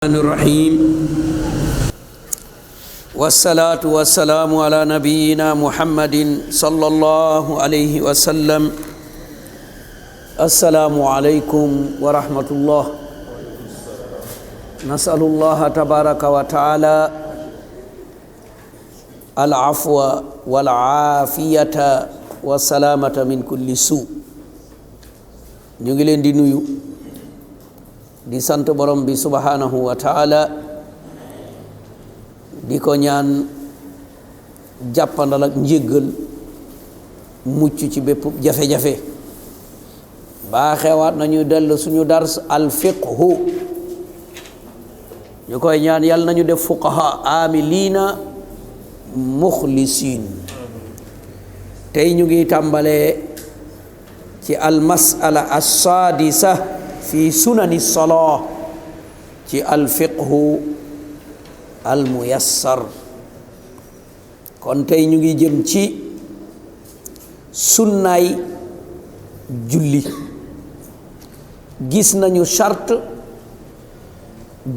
الرحمن الرحيم والصلاة والسلام على نبينا محمد صلى الله عليه وسلم. السلام عليكم ورحمة الله. نسأل الله تبارك وتعالى العفو والعافية والسلامة من كل سوء. ñu ngi leen di nuyu di sant borom bi subhanahu wa taala di ko ñaan jàppandal ak njéggal mucc ci bépp jafe-jafe baaxewaat nañu dellu suñu dars al fiqhu ñu koy ñaan yàlla nañu def fuqaha amilina muxlisin. tey ñu ngi tàmbalee ci al mas'ala as-sadisa fi sunani salaa ci al fiqhu al muyassar. kon tey ñu ngi jëm ci sunnaay julli. gis nañu charte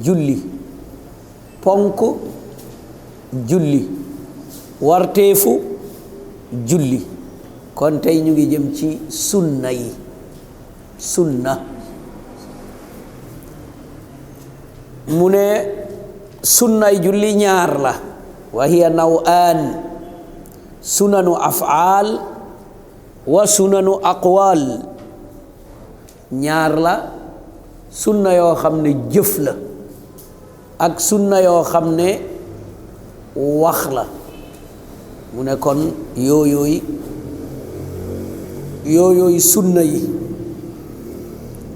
julli, ponk julli, warteefu julli. kon tey ñu ngi jëm ci sunna yi. sunna mu ne sunnay julli ñaar la, wa hiya naw'an, sunanu af'al wa sunanu aqwal. ñaar la, sunna yoo xam ne jëf la ak sunna yoo xam ne wax la. mu ne kon yooyooy sunna yi.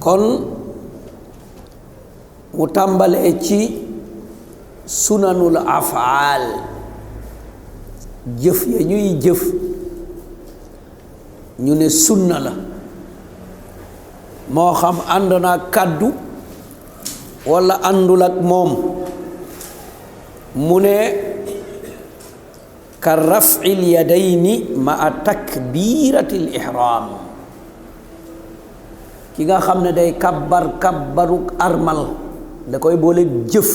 kon mu tàmbalee ci sunanul afaal, jëf ya ñuy jëf ñu ne sunna la, moo xam ànd na kàddu walla àndul ak moom. mu ne ka raf'il yadayni ma'a takbiratil ihram. ki nga xam ne day kabbaruk armal da koy boole jëf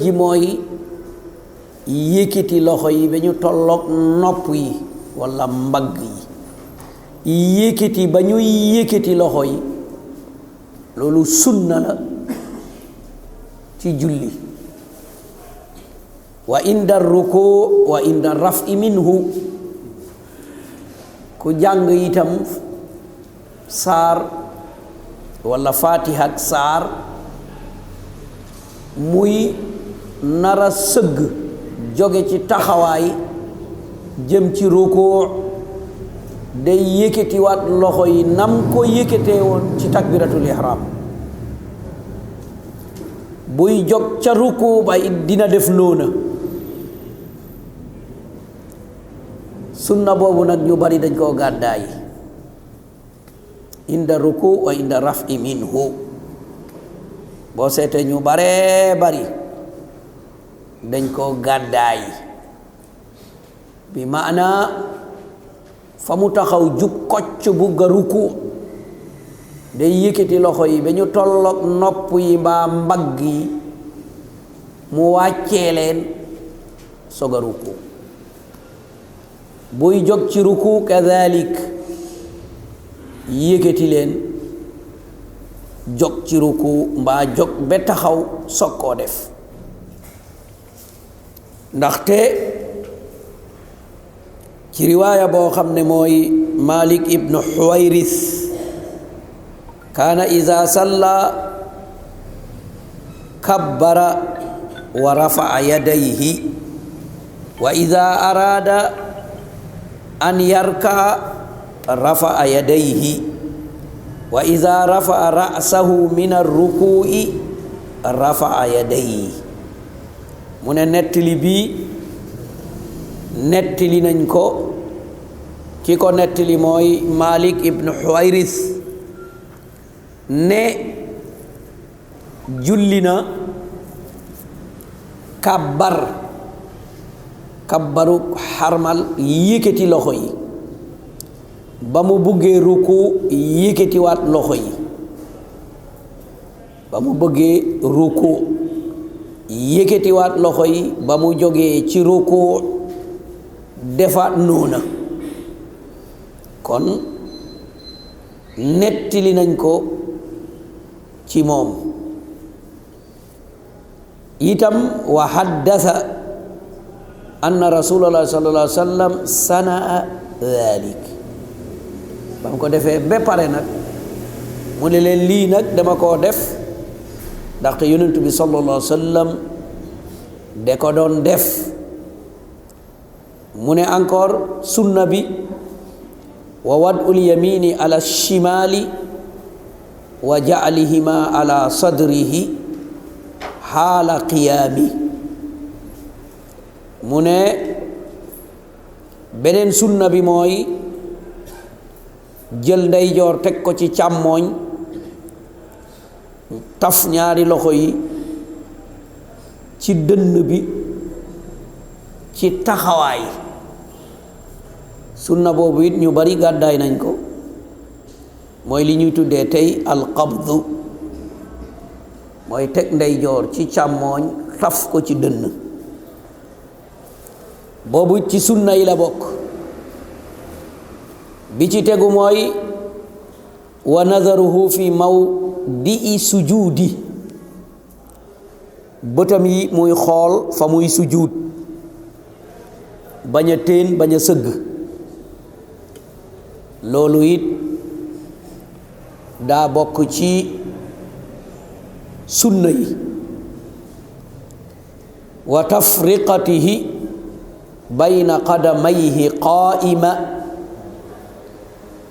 ji mooy yëkkati loxo yi ba ñu tolloog nopp yi walla mbagg yi, yëkkati ba ñuy yëkkati loxo yi, loolu sunna la ci julli. wa inda ruku wa inda raf'i minhu. ku jàng itam saar walla fatiha ak saar muy nara sëgg jóge ci taxawaay jëm ci ruku day yëkkatiwaat loxo yi nam ko yëkkatee woon ci takbiratul ihram. buy jóg ca ruku ba it dina def noona. sunna boobu nag ñu bari dañ koo gàddaay, inda ruku wa inda raf'i minhu. boo seetee ñu baree bari dañ koo gàddaay, bi maana fa mu taxaw jub kocc bugg a ruku day yëkkati loxo yi ba ñu tolloog nopp yi mbaa mbagg yi, mu wàccee leen soog a ruku. buy jóg ci ruku kadalik yëkkati leen jóg ci ruku mbaa jóg ba taxaw soog koo def. ndaxte ci riwaaya boo xam ne mooy Malik ibnu Huwayris, kaana iza salla kabbara wa rafa'a yadayhi wa iza arada an yarka rafa'a yadayhi wa iza rafa'a ra'sahu min ar-ruku'i rafa'a yadayhi. mu ne nettali bii nettali nañ ko, ki ko nettali mooy Malik ibn Huwayris, ne julli na kabbaru xarmal yëkkati loxo yi, ba mu buggee ruku yëkkatiwaat loxo yi. ba mu bëggee ruku yëkkatiwaat loxo yi ba mu jógee ci ruku defaat noona kon nettali nañ ko ci moom itam wa haddasa anna rasulallah sallallahu alayhi wa sallam sanaa dhalik ba mu ko defee ba pare nag mu ne leen lii nag dama koo def ndaxte yonent bi sallallahu alayhi wa sallam de ko doon def mu ne encore sunna bi wa wad'ul yamini ala shimali wa ja'alihima ala sadrihi haala qiyaami mu ne beneen sunna bi mooy jël ndeyjoor teg ko ci càmmooñ taf ñaari loxo yi ci dënn bi ci taxawaay sunna boobu it ñu bari gàddaay nañ ko mooy li ñuy tuddee tey alqabdu mooy teg ndeyjoor ci càmmooñ taf ko ci dënn boobu ci sunna yi la bokk bi ci tegu mooy wa nazaruhu fi mawdi'i sujudi bëtam yi muy xool fa muy sujud bañ a téen bañ a sëgg loolu it daa bokk ci sunna yi wa tafriqatihi bayna qadamayhi qaa'ima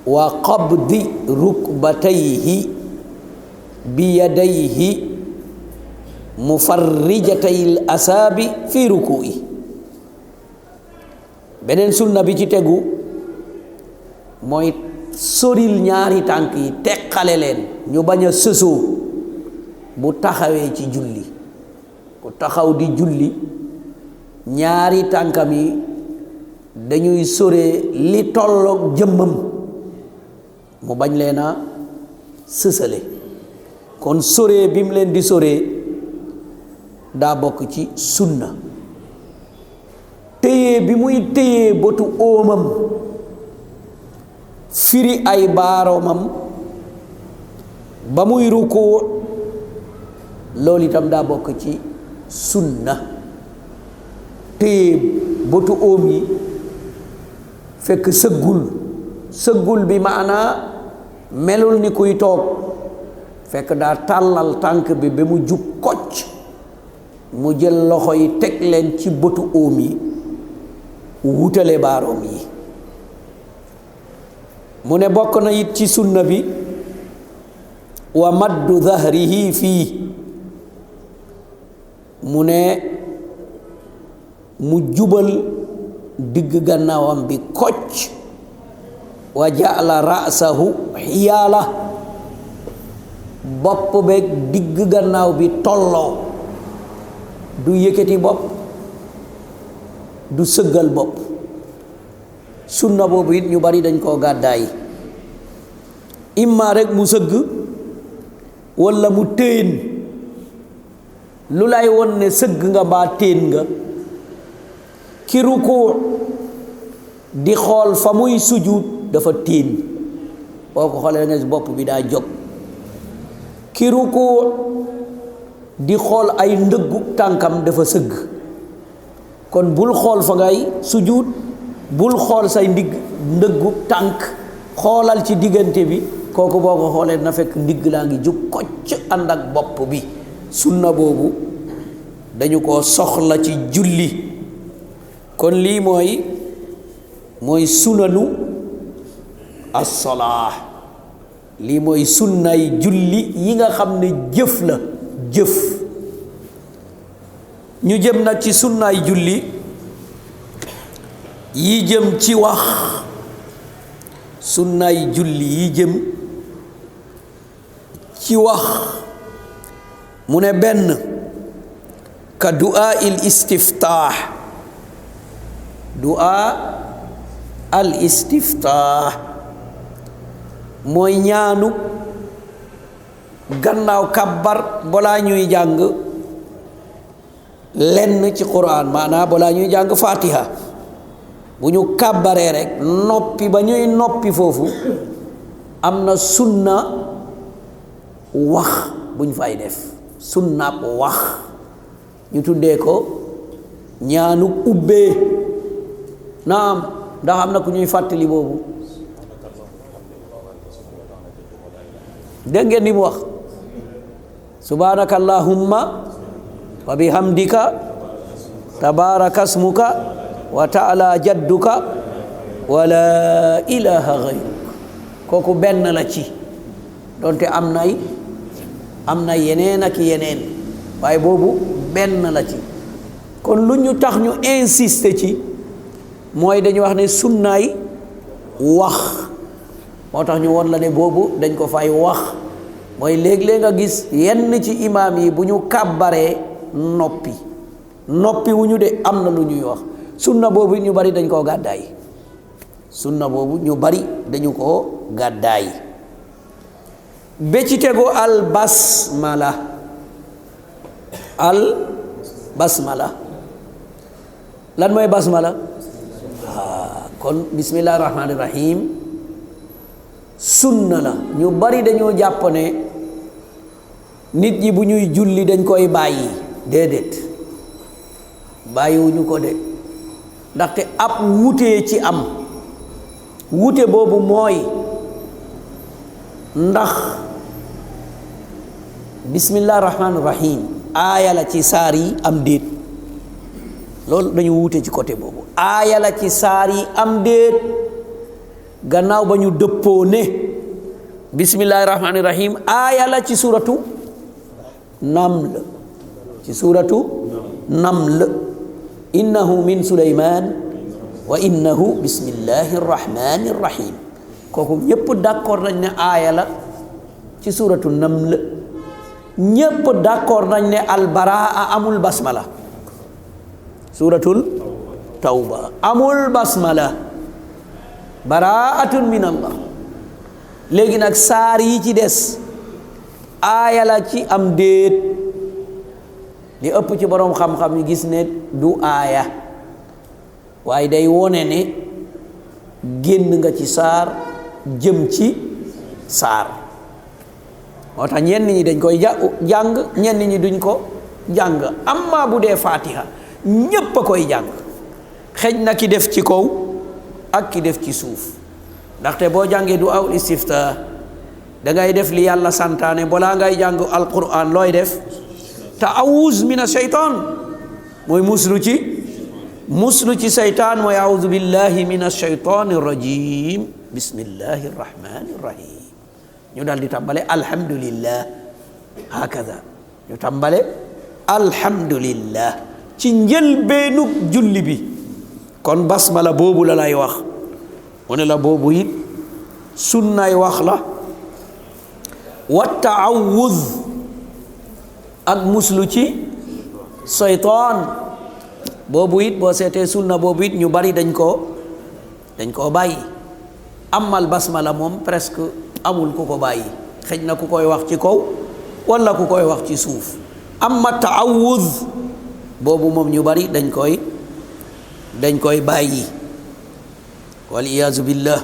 wa qabdi rukbatayhi bi yadayhi mufarrijatayil asaabi fi ruku'i beneen sunna bi ci tegu mooy soril ñaari tànk yi teqale leen ñu bañ a sësoo bu taxawee ci julli ku taxaw di julli ñaari tànkam yi dañuy soree li tolloog jëmmam mu bañ leen a sësale kon soree bi mu leen di soree daa bokk ci sunna téye bi muy téye bëtu óomam firi ay baaroomam ba muy rukkoo loolu itam daa bokk ci sunna téye bëtu óom yi fekk sëggul bi maanaa melul ni kuy toog fekk daa tàllal tànk bi ba mu jub kocc mu jël loxo yi teg leen ci bëtu óom yi wutale baaroom yi mu ne bokk na it ci sunna bi wa maddu dhahrihi fii mu ne mu jubal digg gannaawam bi kocc wa ja'ala ra'sahu xiyaala bopp beeg digg gannaaw bi tolloo du yëkkati bopp du sëggal bopp sunna boobu it ñu bari dañ koo gàddaay imma rek mu sëgg walla mu téen lu lay won ne sëgg nga mbaa téen nga ki rukkoo di xool fa muy sujud dafa téen boo ko xoolee nga bopp bi daa jóg ki rukkoo di xool ay ndëggu tànkam dafa sëgg kon bul xool fa ngay sujud bul xool say ndëggu tànk xoolal ci diggante bi kooku boo ko xoolee na fekk ndigg laa ngi jub kocc ànd ak bopp bi sunna boobu dañu ko soxla ci julli kon lii mooy sunanu as-salaa lii mooy sunnay julli yi nga xam ne jëf la jëf ñu jëm nag ci sunnaay julli yi jëm ci wax sunnaay julli yi jëm ci wax mu ne benn ka du'a il istiftaax du'a al istiftaax mooy ñaanu gannaaw kabbar balaa ñuy jàng lenn ci Qur'an maanaam balaa ñuy jàng Fatiha bu ñu kàbbaree rek noppi ba ñuy noppi foofu am na sunna wax buñ fay def sunnaab wax ñu tuddee ko ñaanu ubbee naam ndax am na ku ñuy fàttali boobu dégg ngeen ni mu wax subhanaka allahumma wa bihamdika tabaraka ismuka wa ta'ala jadduka wa la ilaha ghayruk kooku benn la ci donte am na yeneen ak yeneen waaye boobu benn la ci kon lu ñu tax ñu insister ci mooy dañu wax ne sunnaay wax moo tax ñu woon la ne boobu dañ ko fay wax mooy léeg-léeg nga gis yenn ci imaam yi bu ñu kàbbaree noppi wu ñu de am na lu ñuy wax sunna boobu ñu bari dañ koo gàddaay sunna boobu ñu bari dañu koo gàddaay be ci tegu al basmala lan mooy basmala kon bismillahi rahmaani rahim sunna la ñu bari dañoo jàpp ne nit ñi bu ñuy julli dañ koy bàyyi déedéet bàyyiwuñu ko de ndaxte ab wutee ci am wute boobu mooy ndax bismillahi rahmaani rahim aaya la ci saar yi am déet loolu dañu wute ci côté boobu aaya la ci saar yi am déet gannaaw ba ñu dëppoo ne bismillahi rahmaani rahim aaya la ci suratu naml innahu min suleyman wa innahu bismillahi rahmaani rahim kooku ñépp d'accord nañ ne aaya la ci suratu naml ñépp d'accord nañ ne albaraa amul basmala suratul tawba amul basmala baraatun min allah léegi nag saar yi ci des aaya la ci am déet li ëpp ci boroom xam-xam yi gis ne du aaya waaye day wone ne génn nga ci saar jëm ci saar moo tax ñenn ñi dañ koy jàng ñenn ñi duñ ko jàng amma bu dee Fatiha ñépp a koy jàng xëj na ki def ci kaw ak ki def ci suuf ndaxte boo jàngee du aw istifta da ngay def li yàlla santaane balaa ngay jàng alquran looy def taawuz min asheytaan mooy muslu ci seytaan mooy audu billahi min asheytaan irrajim bismillahi irrahmani irrahim ñu daal di tàmbale alhamdulillah hakada ñu tàmbale alhamdulillah ci njëlbeenug julli bi kon basmala boobu la lay wax mu ne la boobu it sunnaay wax la wa taawuz ak muslu ci seytaan boobu it boo seetee sunna boobu it ñu bari dañ koo bàyyi amal basmala moom presque amul ku ko bàyyi xëj na ku koy wax ci kaw walla ku koy wax ci suuf amma taawuz boobu moom ñu bari dañ koy bàyyi wal iyaazu billah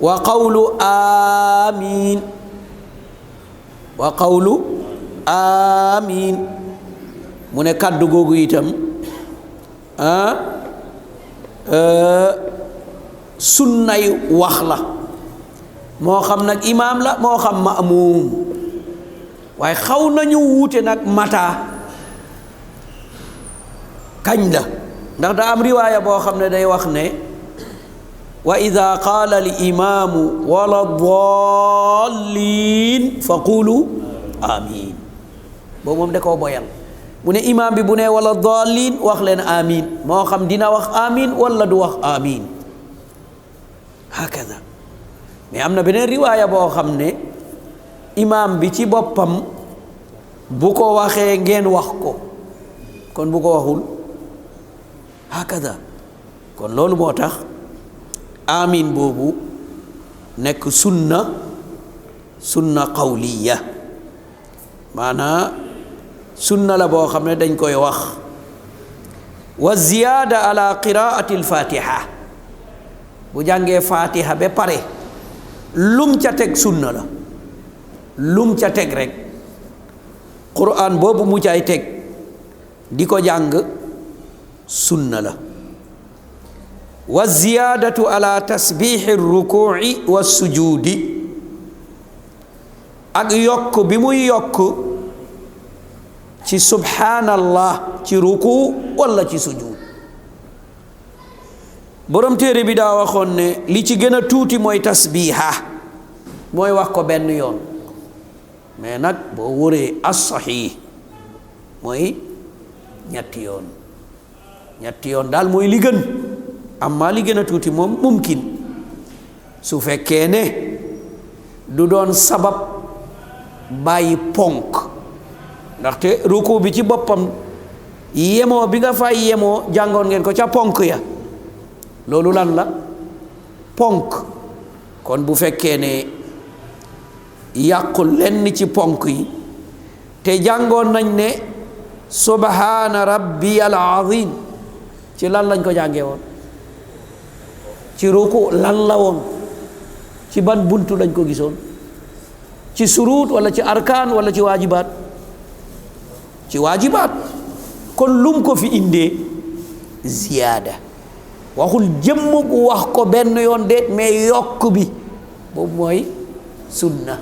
wa qawlu amiin mu ne kàddu googu itam sunnay wax la moo xam nag imaam la moo xam ma'muum waaye xaw nañu wuute nag mata kañ la ndax da am riwaaya boo xam ne day wax ne wa ida qaala al imaamu wala dallin fa qulu amin boobu moom da koo boyal mu ne imaam bi bu ne wala dallin wax leen amin moo xam dina wax amin wala du wax amin hakada mais am na beneen riwaaya boo xam ne imaam bi ci boppam bu ko waxee ngeen wax ko kon bu ko waxul hakada kon loolu moo tax amin boobu nekk sunna qawliya maanaa sunna la boo xam ne dañ koy wax wa ziyaada ala qiraati alfatiha bu jàngee fatiha ba pare lum ca teg sunna la lum ca teg rek quran boobu mu cay teg di ko jàng sunna la wa ziyaadatu ala tasbiixi rukuuci wa sujuudi ak yokk bi muy yokk ci subhaanallah ci ruku walla ci sujud borom téere bi daa waxoon ne li ci gën a tuuti mooy tasbiiha mooy wax ko benn yoon mais nag boo wëree as-saxiix mooy ñetti yoon daal mooy li gën amma li gën a tuuti moom mumkin su fekkee ne du doon sabab bàyyi ponk ndaxte ruku bi ci boppam yemoo bi nga fay yemoo jàngoon ngeen ko ca ponk ya loolu lan la ponk kon bu fekkee ne yàqul lenn ci ponk yi te jàngoon nañ ne subhaana rabbiyal azim ci lan lañ ko jàngee woon ci ruku lan la woon ci ban buntu lañ ko gisoon ci suruut wala ci arkaan wala ci waajibaat ci waajibaat kon lum ko fi indee ziyaada waxul jëmm bu wax ko benn yoon déet mais yokk bi boobu mooy sunna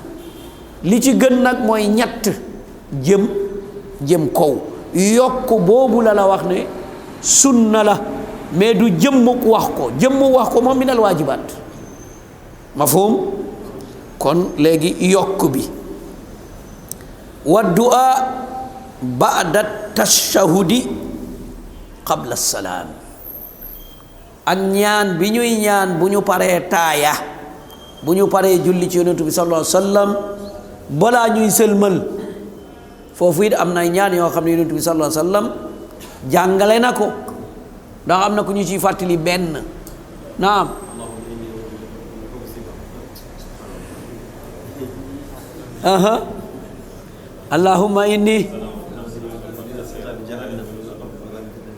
li ci gën nag mooy ñett jëm kaw yokk boobu la wax ne sunna la mais du jëmmuk wax ko moom minal waajibaat mafhum kon léegi yokk bi wa du'a ba'da tashahudi qabla salaam ak ñaan bi ñuy ñaan bu ñu paree taaya bu ñu paree julli ci yonentu bi sallallahu alayhi wa sallam balaa ñuy sëlmal foofu it am na ñaan yoo xam ne yonentu bi sallallahu alayhi wa sallam jàngale na ko ndax am na ku ñu ciy fàttali benn naam allahumma inni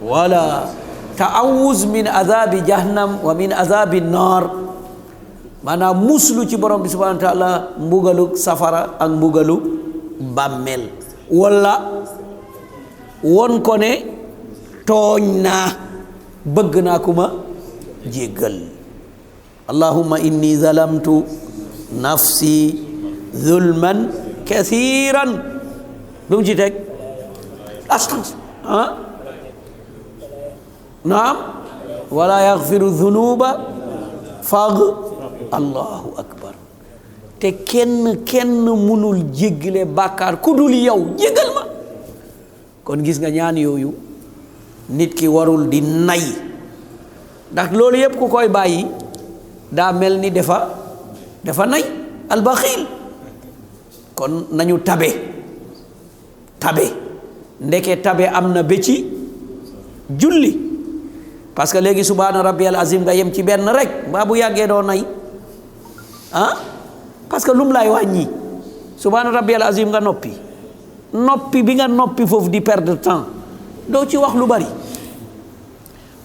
wala taawuz min azabi jahannam wa min azabi nar maanaam muslu ci borom bi subhanahu wa taala mbugalu safara ak mbugalu bàmmeel wala won ko ne tooñ naa bëgg naa ku ma jéggal allahumma inni zalamtu nafsi zulman kathiran lu mu ci teg naam wala yaghfiru dhunuba allahu akbar te kenn munul jéggale bàkkaar ku dul yow jéggal ma kon gis nga ñaan yooyu nit ki warul di nay ndax loolu yëpp ku koy bàyyi daa mel ni dafa nay albaxiil kon nañu tabe ndeke tabe am na ba ci julli parce que léegi subhaana rabbiyal azim nga yem ci benn rek mbaa bu yàggee doo nay parce que lum lay wàññi subhaana rabbiyal azim nga noppi bi nga noppi foofu di perdre temps doo ci wax lu bari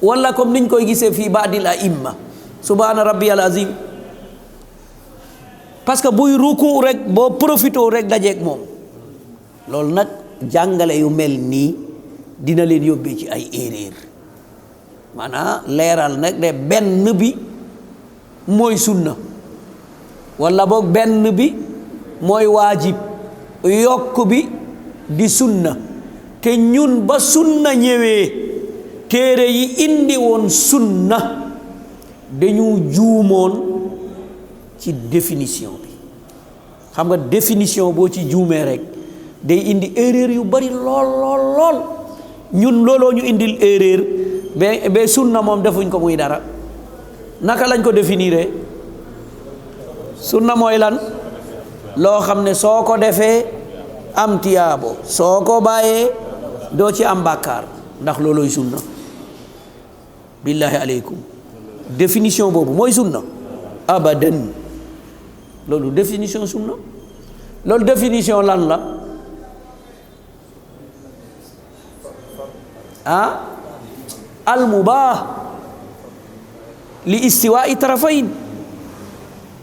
wala comme niñ koy gisee fii baadil aimma subhaana rabbiyal azim parce que buy ruku rek boo profito rek dajeeg moom loolu nag jàngale yu mel nii dina leen yóbbee ci ay erreur maanaam leeral nag de benn bi mooy sunna wala boog benn bi mooy waajib yokk bi di sunna te ñun ba sunna ñëwee téere yi indi woon sunna dañu juumoon ci définition bi xam nga définition boo ci juumee rek day indi erreur yu bari lool ñun looloo ñu indil erreur ba sunna moom defuñ ko muy dara naka lañ ko définir sunna mooy lan loo xam ne soo ko defee am tiyaabo soo ko bàyyee doo ci am bàkkaar ndax loolooy sunna billahi aleykum définition boobu mooy sunna abadan loolu définition sunna loolu définition lan la al mubah li istiwa'i tarafayn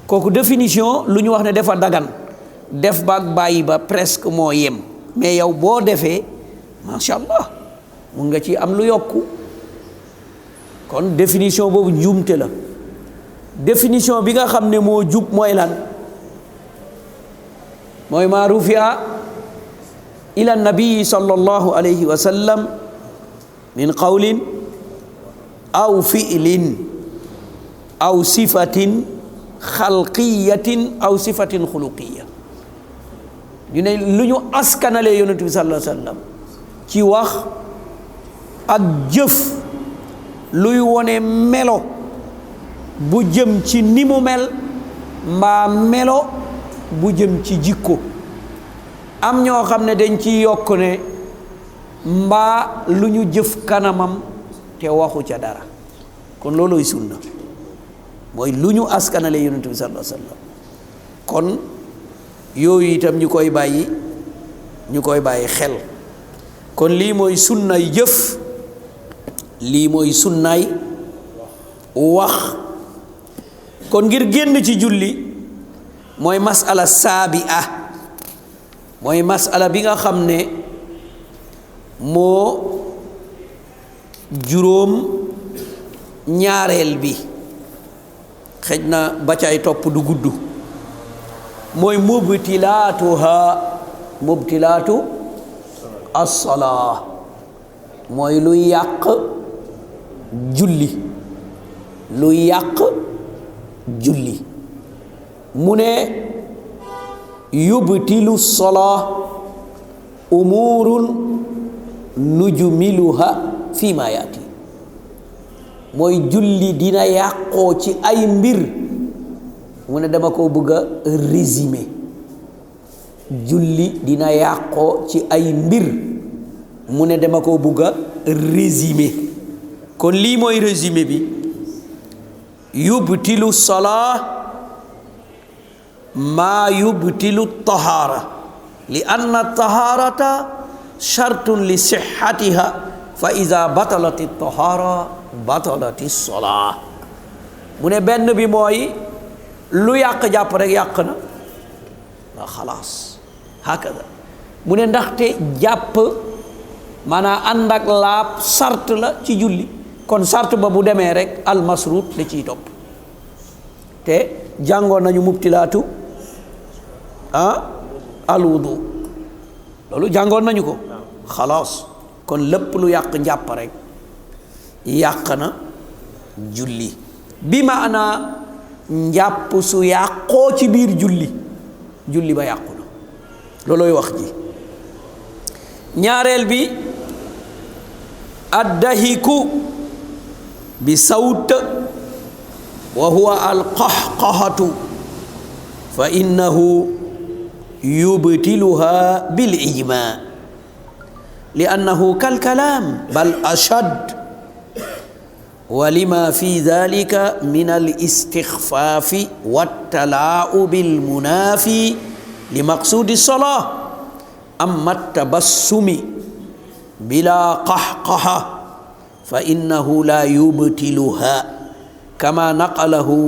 kooku définition lu ñu wax ne dafa dagan def baag bàyyi ba presque moo yem mais yow boo defee macha allah mun nga ci am lu yokku kon définition boobu njuumte la définition bi nga xam ne moo jub mooy lan mooy maa rufia ila nabii sallallahu alayhi wa sallam min qawlin aw fi'lin aw sifatin xalqiyatin aw sifatin xuluqiya ñu ne lu ñu askanalee yonent bi sallallahu alayhi wa sallam ci wax ak jëf luy wone melo bu jëm ci ni mu mel mbaa melo bu jëm ci jikko am ñoo xam ne dañ ci yokk ne mbaa lu ñu jëf kanamam te waxu ca dara kon looloy sunna mooy lu ñu askanale yonent bi sallallahu alayhi wa sallam kon yooyu itam ñu koy bàyyi xel kon lii mooy sunnaay jëf lii mooy sunnaay wax kon ngir génn ci julli mooy masala saabi'a mooy masala bi nga xam ne moo juróom ñaareel bi xëj na ba cay topp du gudd mooy mubtilaatu as-salaa mooy lu yàq julli mu ne yubtilu salaa umurun nujmiluha fi ma yaati mooy julli dina yàqoo ci ay mbir mu ne dama ko bëgg a résumer julli dina yàqoo ci ay mbir mu ne dama ko bëgg a résumer kon lii mooy résumé bi yubtilu salaa maa yubtilu tahaara li anna tahaarata shartun li sihhatiha fa iza batalati tahaara batalati salaa mu ne benn bi mooy lu yàq jàpp rek yàq na waa xalaas hakada mu ne ndaxte jàpp maanaam ànd ak laab sart la ci julli kon sart ba bu demee rek almasruut da ciy topp te jàngoon nañu mubtilaatu alwudu loolu jàngoon nañu ko xalaas kon lépp lu yàq njàpp rek yàq na julli bi maanaa njàpp su yàqoo ci biir julli ba yàqu na loolooy wax ji ñaareel bi addahiku bi sawt wa huwa alqahqahatu fa innahu yubtiluha bil ijma li annahu kal kalam bal ashad wa lima fi dhalika min al istikhfafi wat talaa'ubi al munafi li maqsudi salah amma tabassumi bila qahqaha fa innahu la yubtiluha kama naqalahu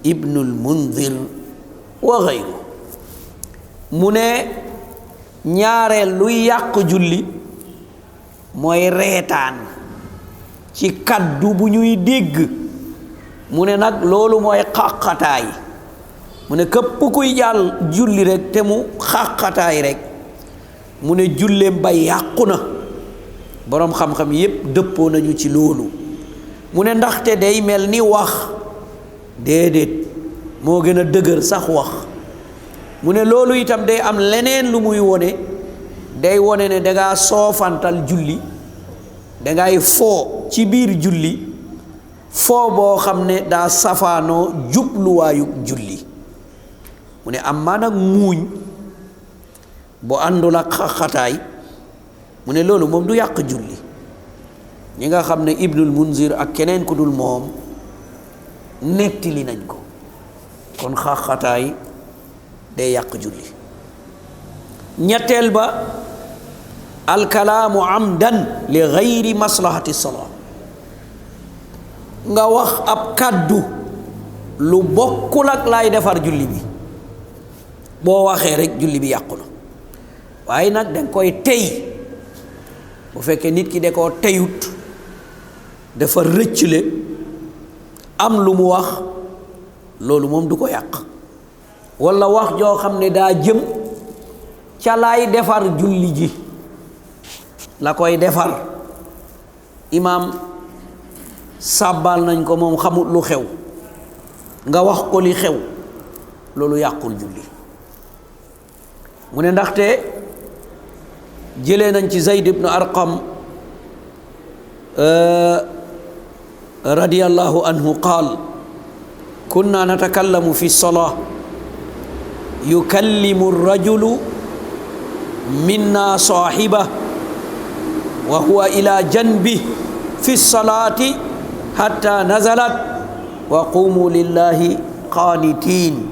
ibnu al munzir wa ghayruhu mu ne ñaareel luy yàq julli mooy reetaan ci kaddu bu ñuy dégg mu ne nag loolu mooy xàqataay mu ne képp kuy jàll julli rek te mu xàqataay rek mu ne julleem ba yàqu na boroom xam-xam yépp dëppoo nañu ci loolu mu ne ndaxte day mel ni wax déedéet moo gën a dëgër sax wax mu ne loolu itam day am leneen lu muy wone day wone ne dangaa soofantal julli dangay foo ci biir julli foo boo xam ne daa safaanoo jubluwaayu julli mu ne am maa nag muuñ bu àndul ak xaxataay mu ne loolu moom du yàq julli ñi nga xam ne ibnul munzir ak keneen ku dul moom nettali nañ ko kon xaxataay day yàq julli ñetteel ba alkalaamu amdan li gayri maslahati salaa nga wax ab kàddu lu bokkul ak laay defar julli bi boo waxee rek julli bi yàqu na waaye nag danga koy tey bu fekkee nit ki da koo teyut dafa rëccle am lu mu wax loolu moom du ko yàq walla wax joo xam ne daa jëm ca laay defar julli ji la koy defar imaam sàbbal nañ ko moom xamut lu xew nga wax ko li xew loolu yàqul julli mu ne ndaxte jëlee nañ ci Zayd ibnu Arqam radiyallahu anhu qaal kunna natakallamu fi salaa yukallimu rajulu minna saahiba wa huwa ila janbi fi salaati hatta nazalat wa qumu lillahi qaanitiin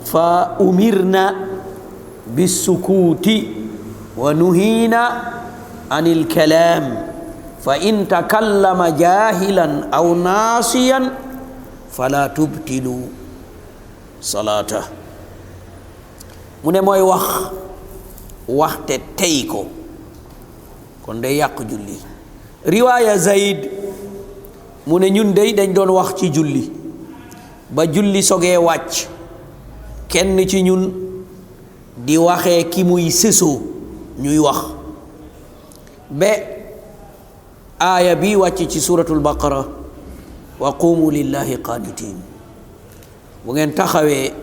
fa umirna bissukuuti wa nuhiina anil kalaam fa in takallama jaahilan aw naasiyan fala tubtilu salaata mu ne mooy waxte tey ko kon day yàq julli riwaaya Zayd mu ne ñun dey dañ doon wax ci julli ba julli sogee wàcc kenn ci ñun di waxee ki muy sësoo ñuy wax ba aaya bi wàcc ci suratul baqara wa qumu lillahi qaanitiin bu ngeen taxawee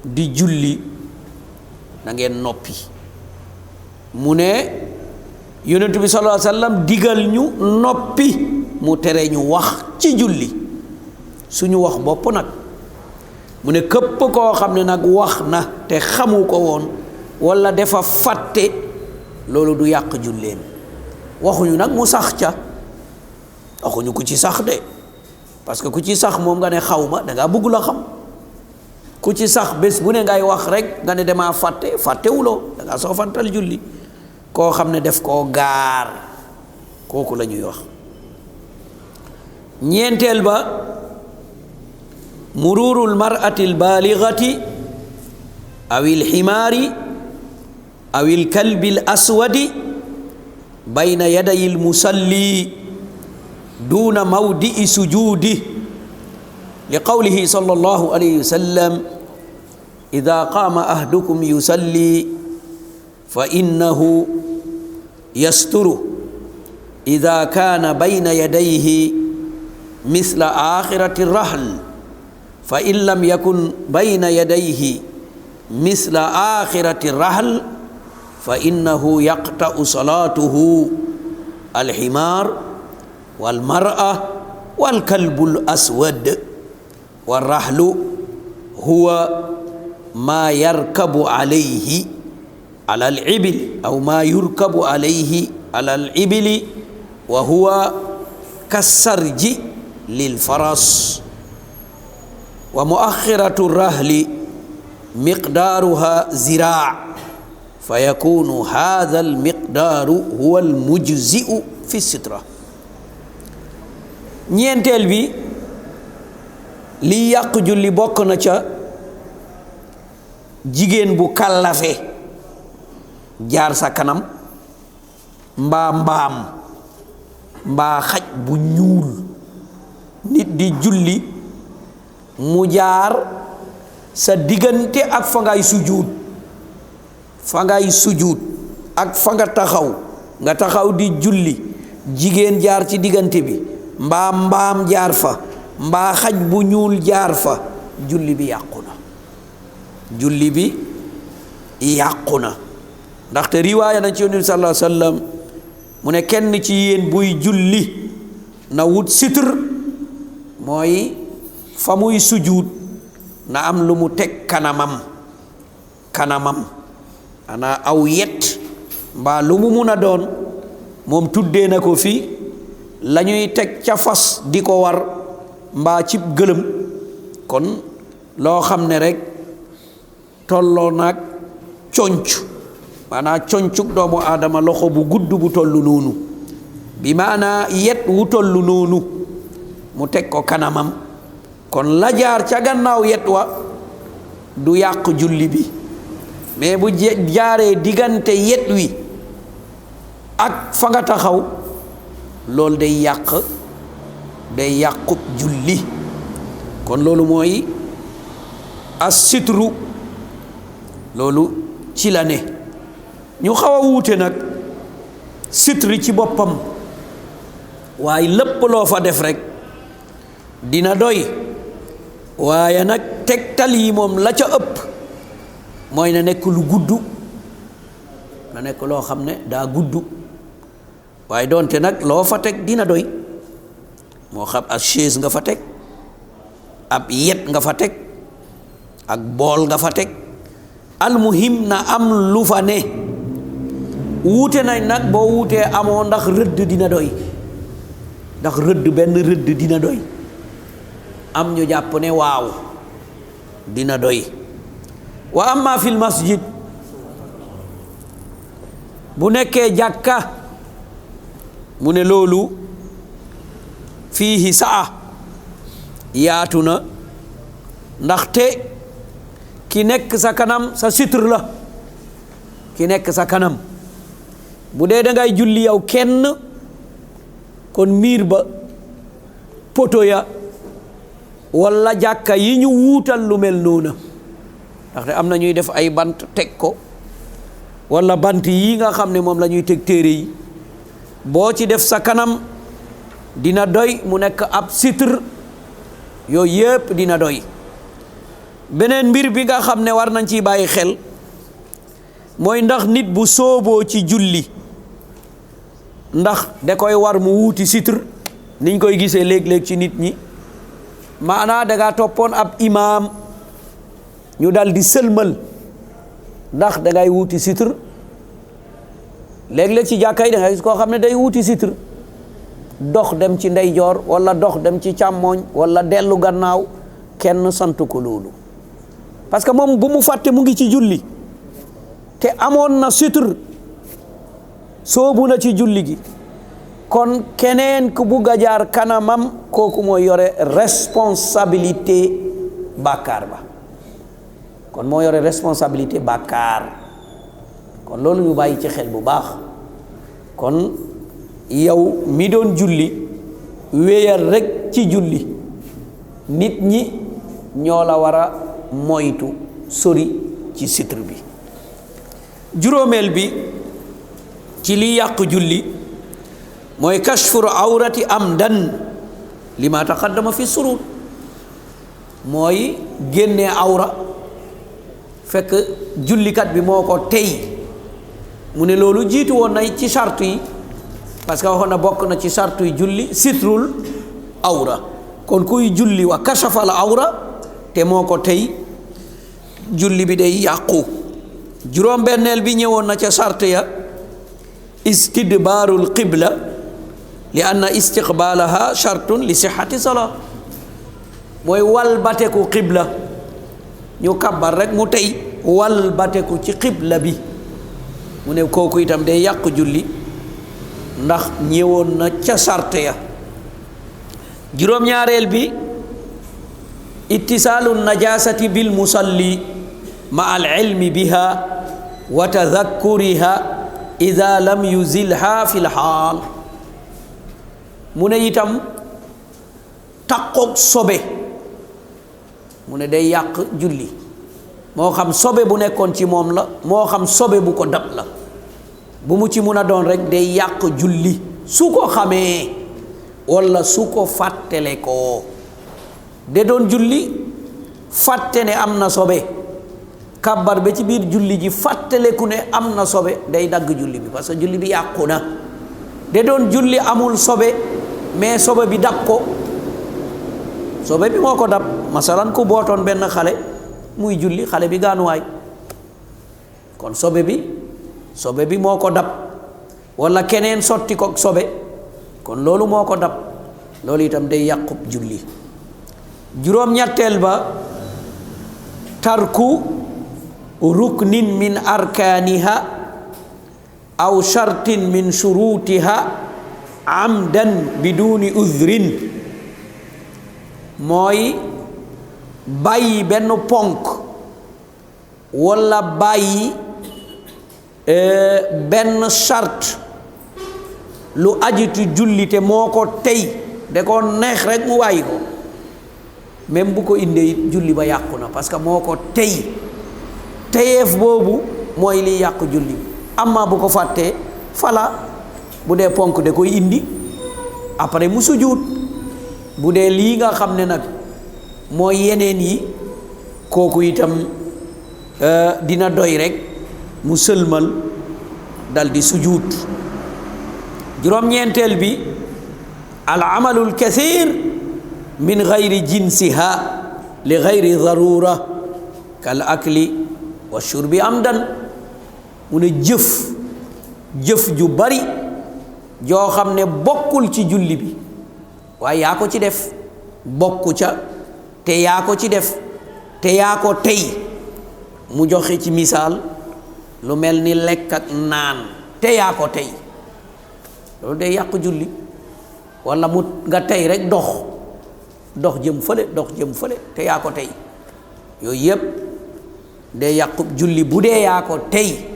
di julli na ngeen noppi mu ne yonent bi sallallahu alayhi wa sallam digal ñu noppi mu tere ñu wax ci julli suñu wax bopp nag mu ne képp koo xam ne nag wax na te xamu ko woon walla dafa fàtte loolu du yàq julleem waxuñu nag mu sax ca waxuñu ku ci sax de parce que ku ci sax moom nga ne xaw ma dangaa bëgg la xam ku ci sax bés bu ne ngay wax rek nga ne damaa fàttewuloo dangaa soofantal julli koo xam ne def koo gaar kooku la ñuy wax ñeenteel ba mururul mar'ati albaligati aw alximaari aw alkalbi alaswadi bayna yaday almusalli duna mawdi'i sujudi li qawlihi sallallahu alayhi wa sallam ida qaama ahdukum yusalli fa innahu yasturu ida kaana bayna yadayhi misla axirati rahl fa in lam yakun bayna yadayhi misla axirati rahl fa innahu yaqta'u salaatuhu alximaar walmar'a walkalbu alaswad warrahlu huwa ma yarkabu alayhi ala al-ibil aw ma yurkabu alayhi ala al-ibili wa huwa kasarji lil faras wa muakhiratu rahli miqdaruha zira' fa yakunu hadha al-miqdaru huwa al-mujzi'u fi sitra ñeenteel bi li yàq julli bokk na ca jigéen bu kàllafe jaar sa kanam mbaa mbaam mbaa xaj bu ñuul nit di julli mu jaar sa diggante ak fa ngay sujud ak fa nga taxaw di julli jigéen jaar ci diggante bi mbaa mbaam jaar fa mbaa xaj bu ñuul jaar fa julli bi yàqu na ndaxte riwaaya na ci yonent bi sallallahu alayhi wa sallam mu ne kenn ci yéen buy julli na wut sitr mooy fa muy sujud na am lu mu teg kanamam ana aw yet mbaa lu mu mun a doon moom tuddee na ko fii la ñuy teg ca fas di ko war mbaa cib gëlëm kon loo xam ne rek tolloo naag conc maanaa concug doomu aadama loxo bu gudd bu tollu noonu bi maanaa yet wu tollu noonu mu teg ko kanamam kon la jaar ca gannaaw yet wa du yàq julli bi mais bu jaaree diggante yet wi ak fa nga taxaw loolu day yàqub julli kon loolu mooy as-sitru loolu ci la ne ñu xaw a wuute nag sitri ci boppam waaye lépp loo fa def rek dina doy waaye nag tegtal yi moom la ca ëpp mooy na nekk lu gudd na nekk loo xam ne daa gudd waaye doonte nag loo fa teg dina doy moo xam ak chaise nga fa teg ab yet nga fa teg ak bool nga fa teg almuhim na am lu fa ne wuute nañ nag boo wuutee amoo ndax rëdd dina doy ndax rëdd benn rëdd dina doy am ñu jàpp ne waaw dina doy wa amma fil masjid bu nekkee jàkka mu ne loolu fiihi saa yaatu na ndaxte ki nekk sa kanam sa sitr la ki nekk sa kanam bu dee da ngay julli yow kenn kon miir ba poto ya walla jàkka yi ñu wuutal lu mel noona ndaxte am na ñuy def ay bant teg ko walla bant yi nga xam ne moom la ñuy teg téere yi boo ci def sa kanam dina doy mu nekk ab sitr yooyu yépp dina doy beneen mbir bi nga xam ne war nañ ciy bàyyi xel mooy ndax nit bu sooboo ci julli ndax da koy war mu wuuti sitr niñ koy gisee léeg-léeg ci nit ñi maanaa dangaa toppoon ab imaam ñu dal di sëlmal ndax dangay wuuti sitr léeg-léeg ci jàkka yi dangay gis koo xam ne day wuuti sitr dox dem ci ndeyjoor walla dox dem ci càmmooñ walla dellu gannaaw kenn sant ko loolu parce que moom bu mu fàtte mu ngi ci julli te amoon na sitr soobu na ci julli gi kon keneen ku bugg a jaar kanamam kooku mooy yore responsabilité bàkkaar ba kon moo yore responsabilité bàkkaar kon loolu ñu bàyyi ci xel bu baax kon yow mi doon julli wéyal rekk ci julli nit ñi ñoo la war a moytu sori ci sitr bi juróomeel bi ci li yàq julli mooy kashfur awrati amdan lima taqaddama fi surut mooy génnee awra fekk jullikat bi moo ko tey mu ne loolu jiitu woon na ci charte yi parce que waxoon na bokk na ci charte yi julli sitrul awra kon kuy julli wa kashafal awra te moo ko tey julli bi day yàqu juróom benneel bi ñëwoon na ca charte ya istidbaarul qibla li anna istiqbaalaha chartun li sixati salaa mooy walbateku qibla ñu kabbar rek mu tey walbateku ci qibla bi mu ne kooku itam day yàq julli ndax ñëwoon na ca charte ya juróom-ñaareel bi ittisaalu najasati bil musalli ma al ilmi biha wa tadakkuriha ida lam yuzilha fi l xaal mu ne itam taqoog sobe mu ne day yàq julli moo xam sobe bu nekkoon ci moom la moo xam sobe bu ko dab la bu mu ci mun a doon rek day yàq julli su ko xamee walla su ko fàttele ko de doon julli fàtte ne am na sobe kàbbar ba ci biir julli ji fàtteleku ne am na sobe day dagg julli bi parce que julli bi yàqu na de doon julli amul sobe mais sobe bi dab ko sobe bi moo ko dab masalan ku bootoon benn xale muy julli xale bi gaanuwaay kon sobe bi moo ko dab walla keneen sotti ko sobe kon loolu moo ko dab loolu itam day yàqub julli juróom-ñetteel ba tarku ruknin min arkaaniha aw shartin min shurutiha amdan biduni udhrin mooy bàyyi benn ponk walla bàyyi benn charte lu ajitu jullite moo ko tey da ko neex rek mu bàyyi ko même bu ko indee it julli ba yàqu na parce que moo ko tey teyeef boobu mooy liy yàq julli amma bu ko fàttee fala bu dee ponk da koy indi après mu sujjuut bu dee lii nga xam ne nag mooy yeneen yi kooku itam dina doy rek mu sëlmal dal di sujjuut juróom-ñeenteel bi al amalul kathir min gayri jinsiha li gayri darura kal akli wa shurbi amdan mu ne jëf ju bari joo xam ne bokkul ci julli bi waaye yaa ko ci def bokku ca te yaa ko ci def te yaa ko tey mu joxe ci misaal lu mel ni lekk ak naan te yaa ko tey loolu day yàq julli walla mu nga tey rek dox jëm fële te yaa ko tey yooyu yépp day yàqu julli bu dee yaa ko tey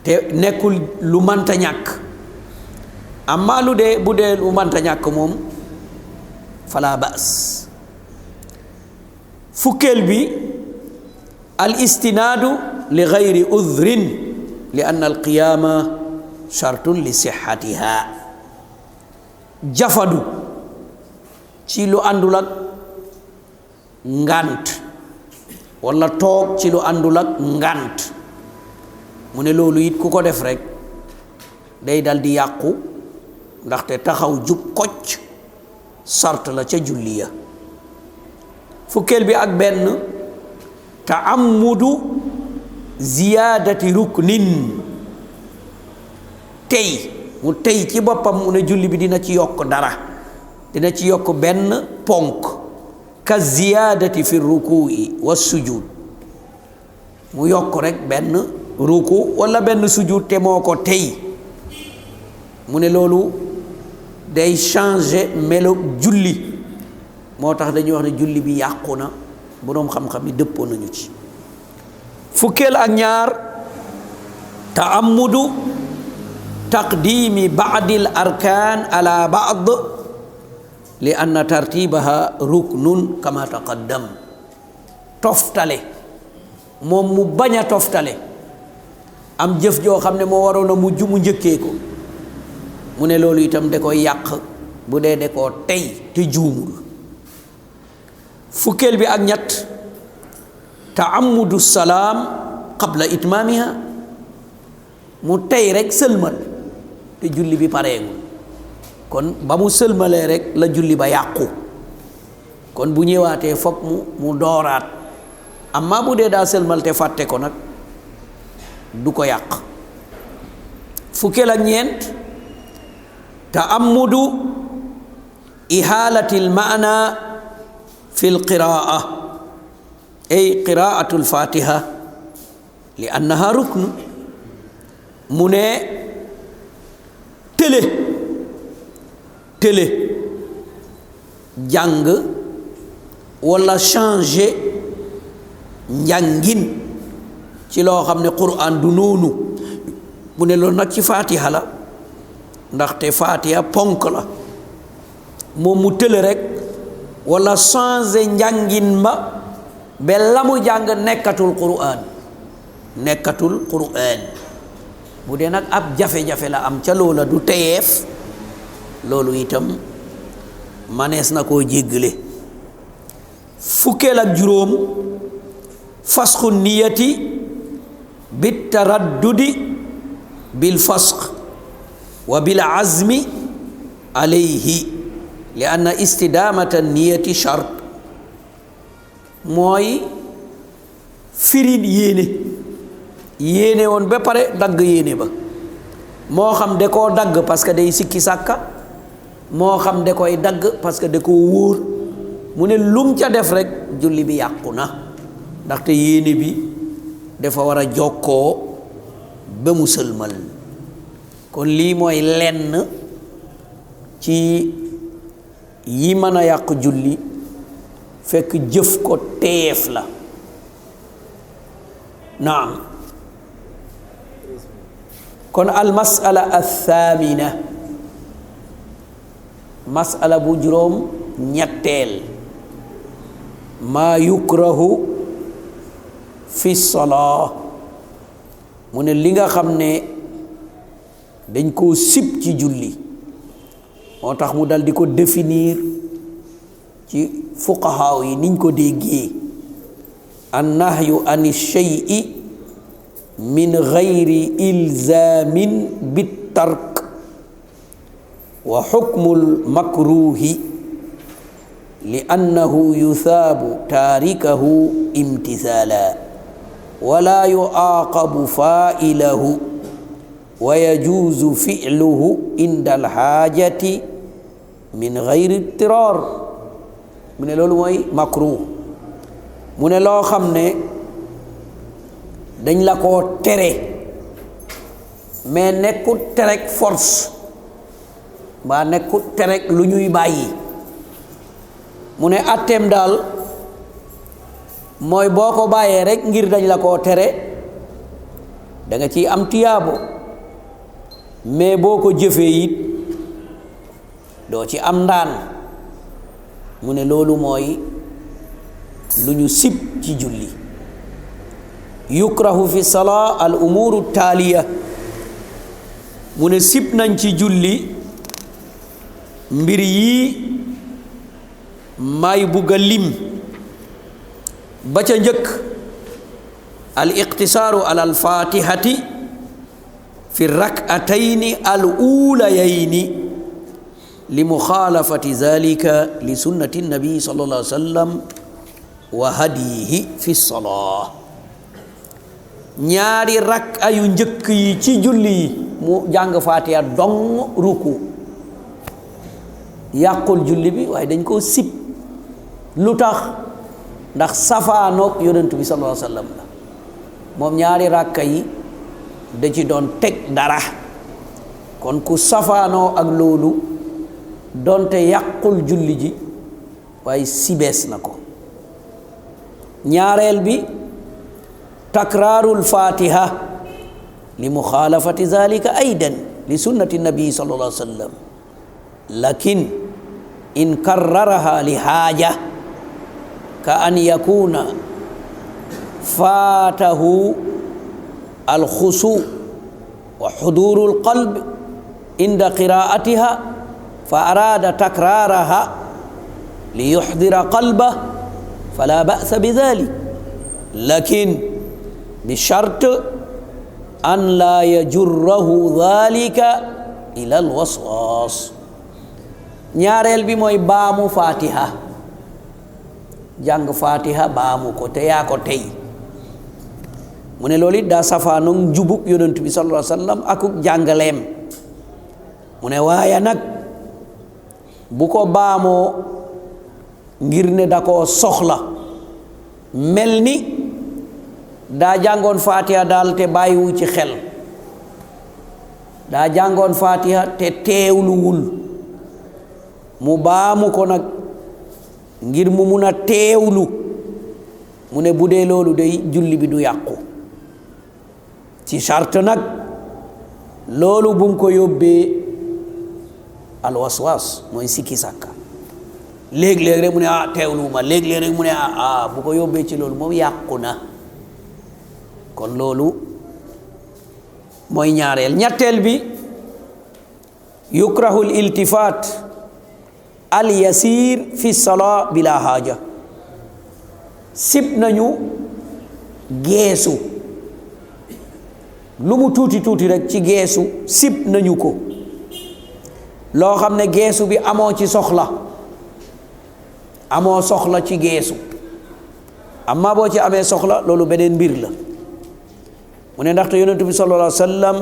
te nekkul lu mënta ñàkk amma bu dee lu mënta ñàkk moom fala baas fukkeel bi al istinaadu li gayri udhrin li anna al qiyaama shartun li sihhatiha jafadu ci lu àndul ak ngànt walla toog ci lu àndul ak ngànt mu ne loolu it ku ko def rekk day dal di yàqu ndaxte taxaw jub kocc sart la ca julli ya fukkeel bi ak benn taammudu ziyaadati ruknin tey mu tey ci boppam mu ne julli bi dina ci yokk dara dina ci yokk benn ponk ka ziyaadati fi ruku'i wa sujud mu yokk rek benn ruku walla benn sujud te moo ko tey mu ne loolu day changer melo julli moo tax dañuy wax ne julli bi yàqu na boroom xam-xam yi dëppoo nañu ci fukkeel ak ñaar taammudu taqdimi baadil arkaan ala baad li anna tartibaha ruknun kama taqaddam toftale moom mu bañ a toftale am jëf joo xam ne moo waroon a mujj mu njëkkee ko mu ne loolu itam da koy yàq bu dee da koo tey te juumul fukkeel bi ak ñett taammudu salaam qabla itmaamiha mu tey rek sëlmal te julli bi pareegul kon ba mu sëlmalee rek la julli ba yàqu kon bu ñëwaatee foog mu dooraat amma bu dee daa sëlmal te fàtte ko nag du ko yàq fukkeel ak ñeent taammudu ihaalati almaana fi lqiraa ay qiraatu alfatiha li annaha ruknu mu ne télé jàng walla changer njàngin ci loo xam ne Qur'an du noonu mu ne loolu nag ci fatiha la ndaxte fatiha ponk la moom mu tële rek walla changer njàngin ba la mu jàng nekkatul Qur'an bu dee nag ab jafe-jafe la am ca loola du teyeef loolu itam manees na koo jéggale fukkeel ak juróom fasxu niyati bit taraddudi bil fasx wa bil azmi alayhi li anna istidamata niyati shart mooy firin yéene woon ba pare dagg yéene ba moo xam da koo dagg parce que day sikki sàkka moo xam da koy dagg parce que da koo wóor mu ne lum ca def rek julli bi yàqu na ndaxte yéene bi dafa war a jokkoo ba mu sëlmal kon lii mooy lenn ci yi mën a yàq julli fekk jëf ko teef la naam kon al masala athamina masala bu juróom ñetteel maa yukrahu fi salaa mu ne li nga xam ne dañ koo sib ci julli moo tax mu dal di ko définir ci fuqahaaw yi niñ ko déggee an nahyu an shay'i min gayri ilzaamin bit tark wa xukmul makruhi li annahu yusaabu taarikahu imtisaala wala yuaaqabu faa'ilahu wa yajuuzu fi'luhu inda alxaajati min gayri idtiraar mu ne loolu mooy makruh mu ne loo xam ne dañ la koo tere mais nekkut terek force mbaa nekkut terek lu ñuy bàyyi mu ne atteem daal mooy boo ko bàyyee rek ngir dañ la koo tere da nga ciy am tiyaabo mais boo ko jëfee it doo ci am ndaan mu ne loolu mooy lu ñu sib ci julli yukrahu fi salaa al umuru taaliya mu ne sib nañ ci julli mbir yii may bugg a lim ba ca njëkk al iqtisaaru ala al fatihati fi rak'atayni al uulayayni li muxaalafati zalika li sunnati nabi sallallahu alayhi wa sallam wa hadiyihi fi salaa ñaari rak'a yu njëkk yi ci julli yi mu jàng fatiha dong ruku yàqul julli bi waaye dañ koo sib lu tax ndax safaanoog yonent bi sallallahu alayhi wa sallam la moom ñaari rakka yi da ci doon teg dara kon ku safaanoo ak loolu donte yàqul julli ji waaye sibees na ko ñaareel bi takraarul fatiha li muxaalafati zalika aydan li sunnati nabi sallallahu alayhi wa sallam lakin in karraraha li haaja ka an yakuna faatahu alxusu wa xuduru alqalb inda qiraatiha fa araada takraaraha li yuxdira qalbah fala ba'sa bi dhalik lakin bi shart an la yajurrahu dhalika ila alwaswas ñaareel bi mooy baamu fatiha jàng fatiha baamu ko te yaa ko tey mu ne loolu it daa safaanoog njubug yonent bi sallallahu alayhi wa sallam akuk jàngaleem mu ne waaye nag bu ko baamoo ngir ne da koo soxla mel ni daa jàngoon fatiha daal te bàyyiwu ci xel daa jàngoon fatiha te teewluwul mu baamu ko nag ngir mu mun a teewlu mu ne bu dee loolu day julli bi du yàqu ci charte nag loolu bu mu ko yóbbee alwaswas mooy sikki sàkka léeg-léeg rek mu ne teewluwuma léeg-léeg rek mu ne bu ko yóbbee ci loolu moom yàqu na kon loolu mooy ñaareel ñetteel bi yukrahu al iltifaat al yasir fi salaa bila haaja sib nañu geesu lu mu tuuti tuuti rek ci geesu sib nañu ko loo xam ne geesu bi amoo ci soxla amoo soxla ci geesu amma boo ci amee soxla loolu beneen mbir la mu ne ndaxte yonent bi sallallahu alayhi wa sallam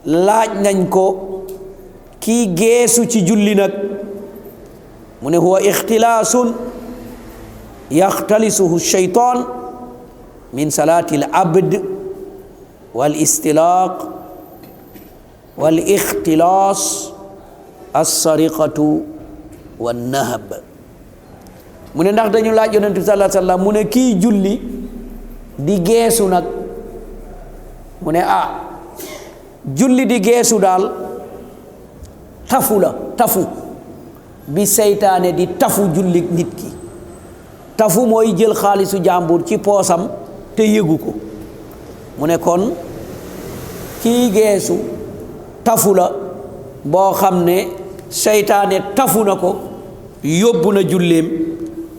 laaj nañ ko kii geesu ci julli nag mu ne huwa ixtilaasun yaxtalisuhu shaytaan min salaati al abd wal istilaaq wal ixtilaas as-sariqatu wan nahab mu ne ndax dañu laaj yonent bi sallallahu alayhi wa sallam mu ne kii julli di geesu nag mu ne julli di geesu daal tafu la tafu bi seytaane di tafu julli nit ki tafu mooy jël xaalisu jàmbur ci poosam te yëgu ko mu ne kon kii geesu tafu la boo xam ne seytaane tafu na ko yóbbu na julleem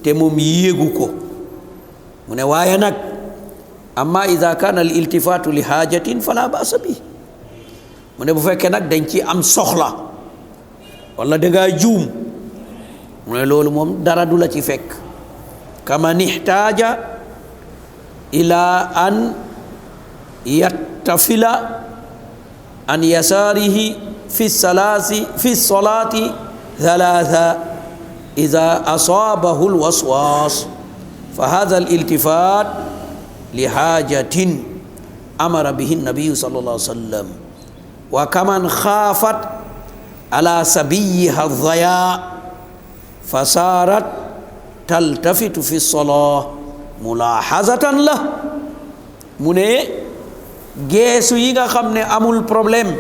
te moom yéegu ko mu ne waaye nag amma ida kaana al iltifaatu li haajatin fala baasa bi mu ne bu fekkee nag dañ ci am soxla wala dangaa juum mu ne loolu moom dara du la ci fekk kaman ihtaaja ila an yattafila an yasaarihi fi salaati thalatha ida asaabahu alwaswaas fa hada aliltifat li haajatin amara bihi nabiyu sallallahu alayhi wa sallam wa kaman xaafat ala sabiyiha daya fa saarat taltafitu fi lsolaa mulahazatan la mu ne geesu yi nga xam ne amul problème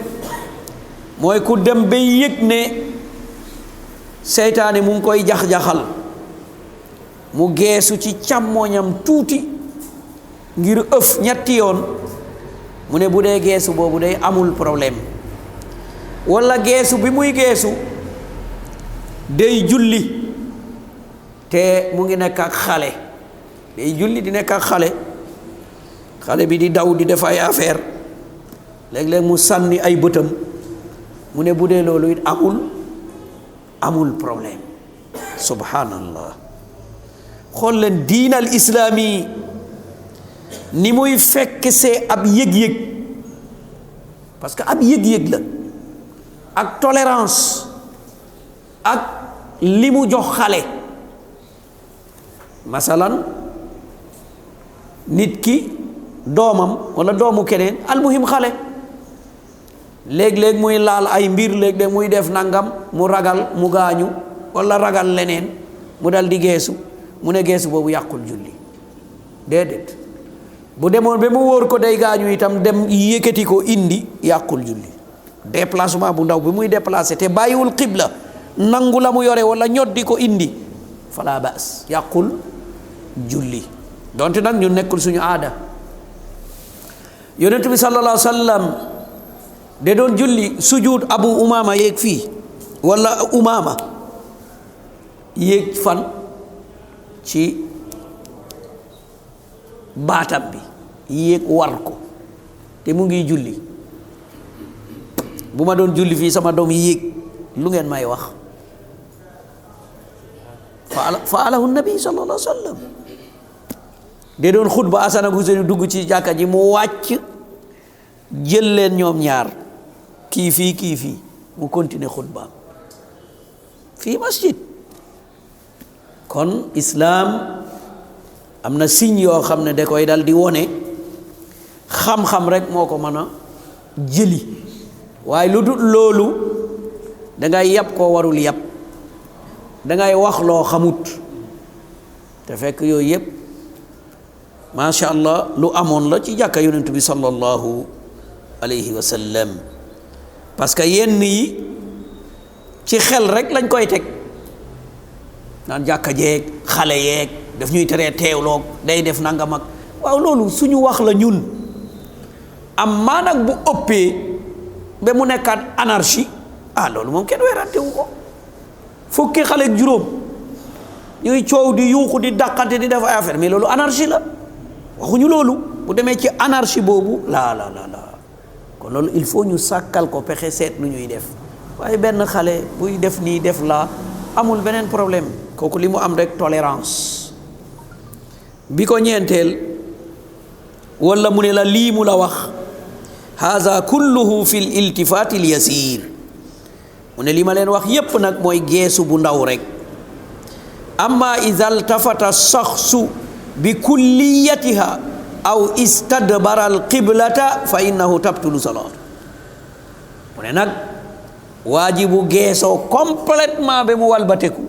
mooy ku dem ba yëg ne seytaane mu ngi koy jax-jaxal mu geesu ci càmmooñam tuuti ngir ëf ñetti yoon mu ne bu dee geesu boobu day amul problème walla geesu bi muy geesu day julli te mu ngi nekk ak xale day julli di nekk ak xale bi di daw di def ay affaire léeg-léeg mu sànni ay bëtam mu ne bu dee loolu it amul problème subhanallah xool leen diinal islaami ni muy fekk see ab yëg-yëg parce que ab yëg-yëg la ak tolérance ak li mu jox xale masalan nit ki doomam walla doomu keneen almuhim xale léeg-léeg muy laal ay mbir léeg-léeg muy def nangam mu ragal mu gaañu walla ragal leneen mu dal di geesu mu ne geesu boobu yàqul julli déedéet bu demoon ba mu wóor ko day gaañu itam dem yëkkati ko indi yàqul julli déplacement bu ndaw bi muy déplacé te bàyyiwul xibla nangu la mu yore walla ñoddi ko indi fala baas yàqul julli donte nag ñu nekkul suñu aada yonent bi sallallahu alayhi wa sallam de doon julli sujud abu umama yéeg fii walla umama yéeg fan ci baatam bi yéeg war ko te mu ngi julli bu ma doon julli fii sama doom yéeg lu ngeen may wax fa alahu nabi sallallahu alayhi wa sallam de doon xutba Asan ak Huseyn dugg ci jàkka ji mu wàcc jël leen ñoom ñaar kii fii mu continuer xutbaam fii masjid kon islaam am na signe yoo xam ne da koy dal di wone xam-xam rek moo ko mën a jëli waaye lu dul loolu dangay yàpp koo warul yàpp dangay wax loo xamut te fekk yooyu yëpp macha allah lu amoon la ci jàkka yonent bi sallallahu alayhi wa sallam parce que yenn yi ci xel rek lañ koy teg naan jàkka jeeg xale yeeg daf ñuy teree teewloog day def nangam ak waaw loolu suñu wax la ñun am maa nag bu ëppee ba mu nekkaat anarchie loolu moom kenn weerante wu ko fukki xale ak juróom ñuy coow di yuuxu di dàqante di def ay affaire mais loolu anarchie la waxuñu loolu bu demee ci anarchie boobu la kon loolu il faut ñu sàkkal ko pexe seet lu ñuy def waaye benn xale buy def nii def la amul beneen problème kooku li mu am rek tolérance bi ko ñeenteel wala mu ne la lii mu la wax haza kulluhu fi l iltifaati l yasir mu ne li ma leen wax yépp nag mooy geesu bu ndaw rek amma ida iltafata shaxsu bi kulliyatiha aw istadbara al qiblata fa innahu tabtulu salaatu mu ne nag waajibu geesoo complètement ba mu walbateku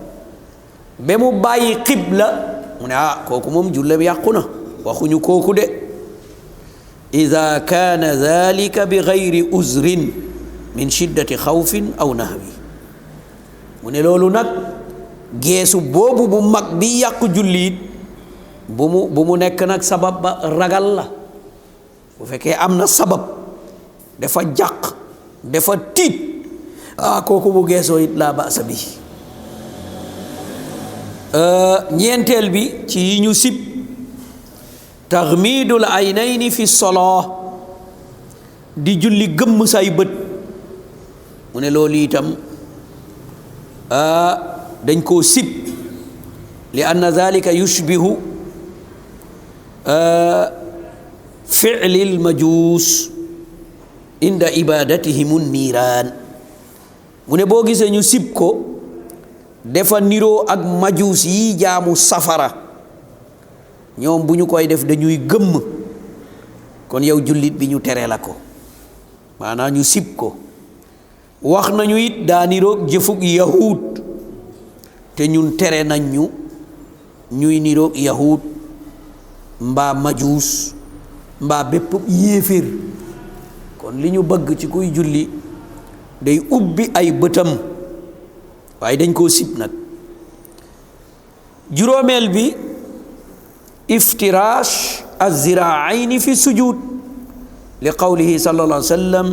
ba mu bàyyi qibla mu ne kooku moom julle bi yàqu na waxuñu kooku de ida kaana dalika bi gayri uzrin min shiddati xawfin aw nahwi mu ne loolu nag geesu boobu bu mag bi yàqu julliit bu mu nekk nag sabab ba ragal la bu fekkee am na sabab dafa jàq dafa tiit kooku bu geesoo it laa basa bi ñeenteel bi ci yi ñu sib taxmiidul aynayni fi soloo di julli gëmm say bët mu ne loolu itam dañ koo sib li anna dalika yushbihu fi'lil majuus inda ibadatihim niiraan mu ne boo gisee ñu sib ko dafa niroo ak majuus yi jaamu safara ñoom bu ñu koy def dañuy gëmm kon yow jullit bi ñu tere la ko maanaam ñu sib ko wax nañu it daa niroog jëfug yahuud te ñun tere nañ ñu ñuy niroog yahuud mbaa majuus mbaa bépp yéeféer kon li ñu bëgg ci kuy julli day ubbi ay bëtam waaye dañ koo sib nag juróomeel bi iftirash az-ziraayni fi sujud li qawlihi sallallahu alayhi wa sallam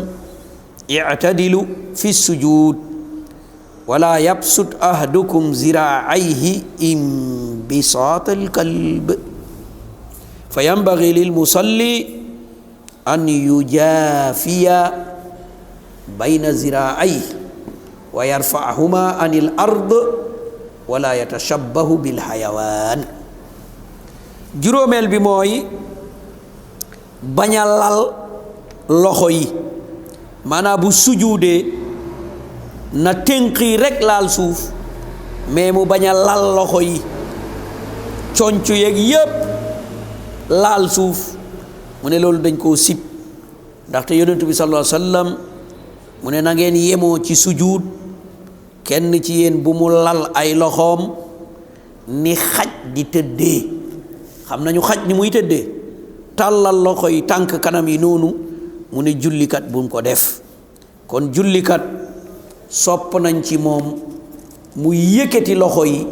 i'tadilu fi sujud wala yabsut ahadukum ziraayhi inbisaat al-kalb fa yanbaghi lil musalli an yujafiya bayna ziraayhi wa yarfa'ahuma anil ard wala yatashabbahu bil hayawaan juróomeel bi mooy bañ a lal loxo yi maanaam bu sujuudee na tënqi rek laal suuf mais mu bañ a lal loxo yi conc yeeg yépp laal suuf mu ne loolu dañ koo sib ndaxte yonent bi sallallahu alayhi wa sallam mu ne na ngeen yemoo ci sujuud kenn ci yéen bu mu lal ay loxoom ni xaj di tëddee xam nañu xaj ni muy tëddee tàllal loxo yi tànk kanam yi noonu mu ne jullikat bu mu ko def kon jullikat sopp nañ ci moom mu yëkkati loxo yi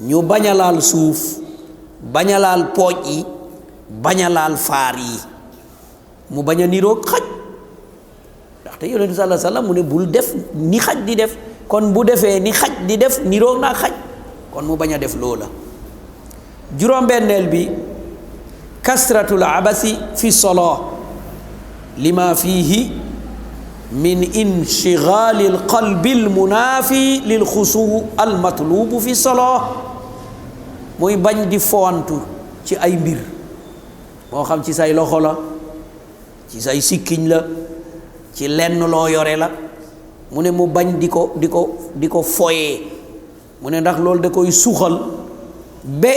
ñu bañ a laal suuf bañ a laal pooj yi bañ a laal faar yi mu bañ a niroog xaj ndaxte yonent bi sallallahu alayhi wa sallam mu ne bul def ni xaj di def kon bu defee ni xaj di def niroog naa xaj kon mu bañ a def loola juróom-benneel bi kasratul abasi fi solaa lima fihi min inshigaali alqalbi almunaafi lil xusuu almatlubu fi solaa muy bañ di fowantu ci ay mbir moo xam ci say loxo la ci say sikkiñ la ci lenn loo yore la mu ne mu bañ di ko foyee mu ne ndax loolu da koy suxal ba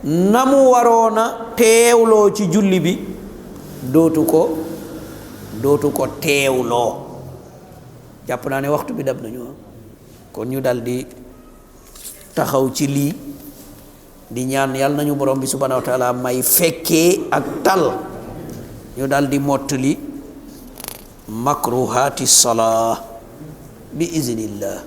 na mu waroona teewloo ci julli bi dootu ko teewloo jàpp naa ne waxtu bi dab nañu kon ñu dal di taxaw ci lii di ñaan yàlla nañu borom bi subhanahu wa taala may fekkee ak tal ñu dal di mottali makruhaati salaa bi iznillah